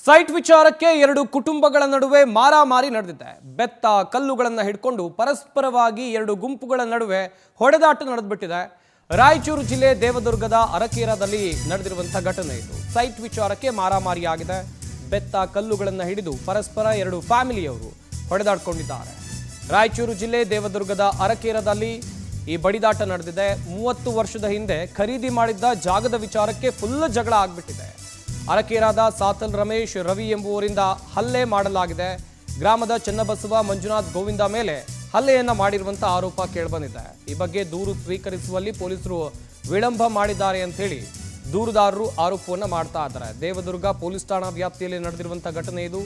Site ವಿಚಾರಕ್ಕೆ ಎರಡು ಕುಟುಂಬಗಳ ನಡುವೆ ಮಾರಾಮಾರಿ ನಡೆದಿದೆ. ಬೆತ್ತ ಕಲ್ಲುಗಳನ್ನು ಹಿಡ್ಕೊಂಡು ಪರಸ್ಪರವಾಗಿ ಎರಡು ಗುಂಪುಗಳ ನಡುವೆ ಹೊಡೆದಾಟ ನಡೆದ್ಬಿಟ್ಟಿದೆ. ರಾಯಚೂರು ಜಿಲ್ಲೆ ದೇವದುರ್ಗದ ಅರಕೇರಾದಲ್ಲಿ ನಡೆದಿರುವಂತಹ ಘಟನೆ ಇದು. ಸೈಟ್ ವಿಚಾರಕ್ಕೆ ಮಾರಾಮಾರಿಯಾಗಿದೆ. ಬೆತ್ತ ಕಲ್ಲುಗಳನ್ನು ಹಿಡಿದು ಪರಸ್ಪರ ಎರಡು ಫ್ಯಾಮಿಲಿಯವರು ಹೊಡೆದಾಡಿಕೊಂಡಿದ್ದಾರೆ. ರಾಯಚೂರು ಜಿಲ್ಲೆ ದೇವದುರ್ಗದ ಅರಕೇರಾದಲ್ಲಿ ಈ ಬಡಿದಾಟ ನಡೆದಿದೆ. 30 ವರ್ಷದ ಹಿಂದೆ ಖರೀದಿ ಮಾಡಿದ್ದ ಜಾಗದ ವಿಚಾರಕ್ಕೆ ಫುಲ್ ಜಗಳ ಆಗ್ಬಿಟ್ಟಿದೆ. ಅರಕೇರಾದ ಸಾತಲ್ ರಮೇಶ್ ರವಿ ಎಂಬುವರಿಂದ ಹಲ್ಲೆ ಮಾಡಲಾಗಿದೆ. ಗ್ರಾಮದ ಚನ್ನಬಸವ ಮಂಜುನಾಥ್ ಗೋವಿಂದ ಮೇಲೆ ಹಲ್ಲೆಯನ್ನ ಮಾಡಿರುವಂತ ಆರೋಪ ಕೇಳಿಬಂದಿದೆ. ಈ ಬಗ್ಗೆ ದೂರು ಸ್ವೀಕರಿಸುವಲ್ಲಿ ಪೊಲೀಸರು ವಿಳಂಬ ಮಾಡಿದ್ದಾರೆ ಅಂತ ಹೇಳಿ ದೂರುದಾರರು ಆರೋಪವನ್ನ ಮಾಡ್ತಾ ಇದ್ದಾರೆ. ದೇವದುರ್ಗ ಪೊಲೀಸ್ ಠಾಣಾ ವ್ಯಾಪ್ತಿಯಲ್ಲಿ ನಡೆದಿರುವಂತ ಘಟನೆ ಇದು.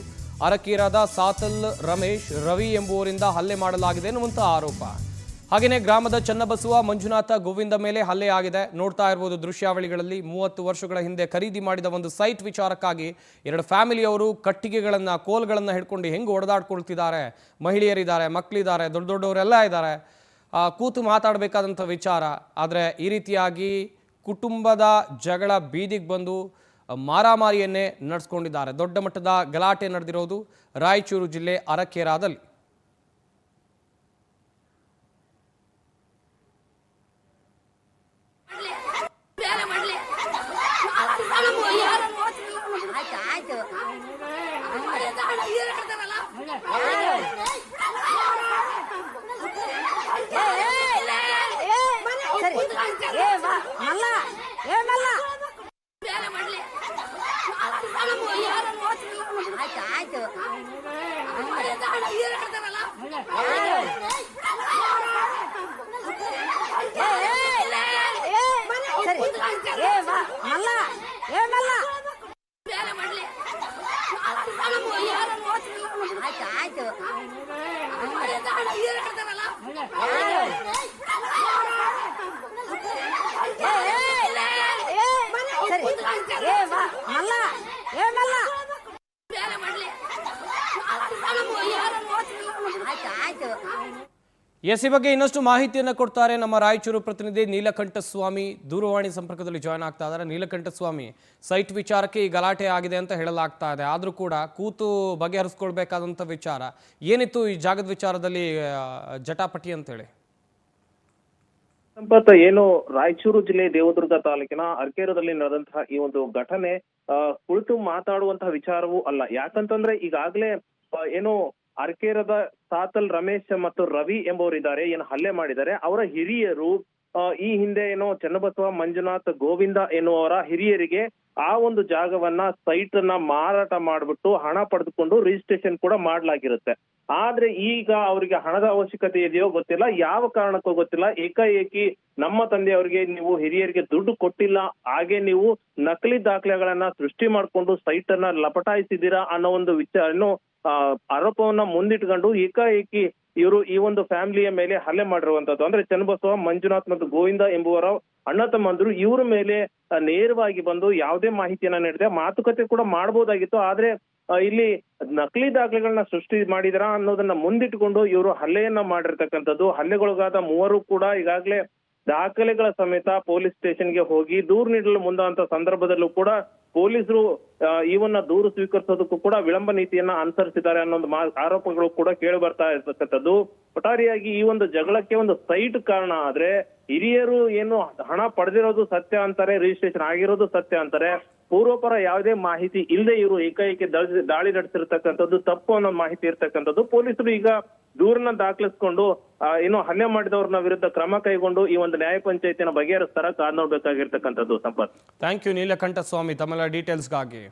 ಅರಕೇರಾದ ಸಾತಲ್ ರಮೇಶ್ ರವಿ ಎಂಬುವರಿಂದ ಹಲ್ಲೆ ಮಾಡಲಾಗಿದೆ ಎನ್ನುವಂತ ಆರೋಪ. ಹಾಗೆಯೇ ಗ್ರಾಮದ ಚನ್ನಬಸವ ಮಂಜುನಾಥ ಗೋವಿಂದ ಮೇಲೆ ಹಲ್ಲೆ ಆಗಿದೆ. ನೋಡ್ತಾ ಇರಬಹುದು ದೃಶ್ಯಾವಳಿಗಳಲ್ಲಿ. 30 ವರ್ಷಗಳ ಹಿಂದೆ ಖರೀದಿ ಮಾಡಿದ ಒಂದು ಸೈಟ್ ವಿಚಾರಕ್ಕಾಗಿ ಎರಡು ಫ್ಯಾಮಿಲಿಯವರು ಕಟ್ಟಿಗೆಗಳನ್ನು ಕೋಲ್ಗಳನ್ನು ಹಿಡ್ಕೊಂಡು ಹೆಂಗೆ ಹೊಡೆದಾಡ್ಕೊಳ್ತಿದ್ದಾರೆ. ಮಹಿಳೆಯರಿದ್ದಾರೆ, ಮಕ್ಕಳಿದ್ದಾರೆ, ದೊಡ್ಡವರೆಲ್ಲ ಇದ್ದಾರೆ. ಕೂತು ಮಾತಾಡಬೇಕಾದಂಥ ವಿಚಾರ. ಆದರೆ ಈ ರೀತಿಯಾಗಿ ಕುಟುಂಬದ ಜಗಳ ಬೀದಿಗೆ ಬಂದು ಮಾರಾಮಾರಿಯನ್ನೇ ನಡೆಸ್ಕೊಂಡಿದ್ದಾರೆ. ದೊಡ್ಡ ಮಟ್ಟದ ಗಲಾಟೆ ನಡೆದಿರೋದು ರಾಯಚೂರು ಜಿಲ್ಲೆ ಅರಕೇರಾದಲ್ಲಿ. ಎಸ್, ಈ ಬಗ್ಗೆ ಇನ್ನಷ್ಟು ಮಾಹಿತಿಯನ್ನು ಕೊಡ್ತಾರೆ ನಮ್ಮ ರಾಯಚೂರು ಪ್ರತಿನಿಧಿ ನೀಲಕಂಠ ಸ್ವಾಮಿ. ದೂರವಾಣಿ ಸಂಪರ್ಕದಲ್ಲಿ ಜಾಯ್ನ್ ಆಗ್ತಾ ಇದ್ದಾರೆ. ನೀಲಕಂಠ ಸ್ವಾಮಿ, ಸೈಟ್ ವಿಚಾರಕ್ಕೆ ಈ ಗಲಾಟೆ ಆಗಿದೆ ಅಂತ ಹೇಳಲಾಗ್ತಾ ಇದೆ. ಆದರೂ ಕೂಡ ಕೂತು ಬಗೆಹರಿಸ್ಕೊಳ್ಬೇಕಾದಂಥ ವಿಚಾರ ಏನಿತ್ತು ಈ ಜಾಗದ ವಿಚಾರದಲ್ಲಿ ಜಟಾಪಟಿ ಅಂತ ಹೇಳಿ? ಸಂಪತ್, ಏನು ರಾಯಚೂರು ಜಿಲ್ಲೆ ದೇವದುರ್ಗ ತಾಲೂಕಿನ ಅರಕೇರಾದಲ್ಲಿ ನಡೆದಂತಹ ಈ ಒಂದು ಘಟನೆ ಕುಳಿತು ಮಾತಾಡುವಂತಹ ವಿಚಾರವೂ ಅಲ್ಲ. ಯಾಕಂತಂದ್ರೆ ಈಗಾಗಲೇ ಏನು ಅರಕೇರಾದ ಸಾತಲ್ ರಮೇಶ್ ಮತ್ತು ರವಿ ಎಂಬುವರಿದ್ದಾರೆ, ಏನು ಹಲ್ಲೆ ಮಾಡಿದ್ದಾರೆ. ಅವರ ಹಿರಿಯರು ಈ ಹಿಂದೆ ಏನೋ ಚನ್ನಬಸವ ಮಂಜುನಾಥ್ ಗೋವಿಂದ ಎನ್ನುವರ ಹಿರಿಯರಿಗೆ ಆ ಒಂದು ಜಾಗವನ್ನ ಸೈಟ್ ಅನ್ನ ಮಾರಾಟ ಮಾಡ್ಬಿಟ್ಟು ಹಣ ಪಡೆದುಕೊಂಡು ರಿಜಿಸ್ಟ್ರೇಷನ್ ಕೂಡ ಮಾಡ್ಲಾಗಿರುತ್ತೆ. ಆದ್ರೆ ಈಗ ಅವರಿಗೆ ಹಣದ ಅವಶ್ಯಕತೆ ಇದೆಯೋ ಗೊತ್ತಿಲ್ಲ, ಯಾವ ಕಾರಣಕ್ಕೂ ಗೊತ್ತಿಲ್ಲ. ಏಕಾಏಕಿ ನಮ್ಮ ತಂದೆಯವರಿಗೆ ನೀವು ಹಿರಿಯರಿಗೆ ದುಡ್ಡು ಕೊಟ್ಟಿಲ್ಲ, ಹಾಗೆ ನೀವು ನಕಲಿ ದಾಖಲೆಗಳನ್ನ ಸೃಷ್ಟಿ ಮಾಡ್ಕೊಂಡು ಸೈಟ್ ಅನ್ನ ಲಪಟಾಯಿಸಿದ್ದೀರಾ ಅನ್ನೋ ಒಂದು ವಿಚಾರ ಆರೋಪವನ್ನ ಮುಂದಿಟ್ಕೊಂಡು ಏಕಾಏಕಿ ಇವರು ಈ ಒಂದು ಫ್ಯಾಮಿಲಿಯ ಮೇಲೆ ಹಲ್ಲೆ ಮಾಡಿರುವಂತದ್ದು. ಅಂದ್ರೆ ಚನ್ನಬಸವ ಮಂಜುನಾಥ್ ಮತ್ತು ಗೋವಿಂದ ಎಂಬುವರ ಅಣ್ಣ ತಮ್ಮಂದ್ರು ಇವರ ಮೇಲೆ ನೇರವಾಗಿ ಬಂದು ಯಾವುದೇ ಮಾಹಿತಿಯನ್ನ ನೀಡದೆ ಮಾತುಕತೆ ಕೂಡ ಮಾಡಬಹುದಾಗಿತ್ತು. ಆದ್ರೆ ಇಲ್ಲಿ ನಕಲಿ ದಾಖಲೆಗಳನ್ನ ಸೃಷ್ಟಿ ಮಾಡಿದರ ಅನ್ನೋದನ್ನ ಮುಂದಿಟ್ಟುಕೊಂಡು ಇವರು ಹಲ್ಲೆಯನ್ನ ಮಾಡಿರ್ತಕ್ಕಂಥದ್ದು. ಹಲ್ಲೆಗೊಳಗಾದ ಮೂವರು ಕೂಡ ಈಗಾಗಲೇ ದಾಖಲೆಗಳ ಸಮೇತ ಪೊಲೀಸ್ ಸ್ಟೇಷನ್ಗೆ ಹೋಗಿ ದೂರು ನೀಡಲು ಮುಂದಾದಂತ ಸಂದರ್ಭದಲ್ಲೂ ಕೂಡ ಪೊಲೀಸರು ಇವನ್ನ ದೂರು ಸ್ವೀಕರಿಸೋದಕ್ಕೂ ಕೂಡ ವಿಳಂಬ ನೀತಿಯನ್ನ ಅನುಸರಿಸಿದ್ದಾರೆ ಅನ್ನೋ ಆರೋಪಗಳು ಕೂಡ ಕೇಳಿ ಬರ್ತಾ ಇರ್ತಕ್ಕಂಥದ್ದು. ಒಟ್ಟಾರೆಯಾಗಿ ಈ ಒಂದು ಜಗಳಕ್ಕೆ ಒಂದು ಸೈಟ್ ಕಾರಣ ಆದ್ರೆ ಹಿರಿಯರು ಏನು ಹಣ ಪಡೆದಿರೋದು ಸತ್ಯ ಅಂತಾರೆ, ರಿಜಿಸ್ಟ್ರೇಷನ್ ಆಗಿರೋದು ಸತ್ಯ ಅಂತಾರೆ. ಪೂರ್ವಪರ ಯಾವುದೇ ಮಾಹಿತಿ ಇಲ್ಲದೆ ಇವರು ಏಕಾಏಕಿ ದಾಳಿ ನಡೆಸಿರ್ತಕ್ಕಂಥದ್ದು ತಪ್ಪು ಅನ್ನೋ ಮಾಹಿತಿ ಇರ್ತಕ್ಕಂಥದ್ದು. ಪೊಲೀಸರು ಈಗ ದೂರನ್ನ ದಾಖಲಿಸಿಕೊಂಡು ಏನು ಹಲ್ಲೆ ಮಾಡಿದವ್ರನ್ನ ವಿರುದ್ಧ ಕ್ರಮ ಕೈಗೊಂಡು ಈ ಒಂದು ನ್ಯಾಯ ಪಂಚಾಯತಿನ ಬಗೆಹರಿಸ್ತಾರ ಕಾದ್ ನೋಡ್ಬೇಕಾಗಿರ್ತಕ್ಕಂಥದ್ದು. ಸಂಪತ್, ಥ್ಯಾಂಕ್ ಯು ನೀಲಕಂಠ ಸ್ವಾಮಿ ತಮ್ಮೆಲ್ಲ ಡೀಟೇಲ್ಸ್ಗಾಗಿ.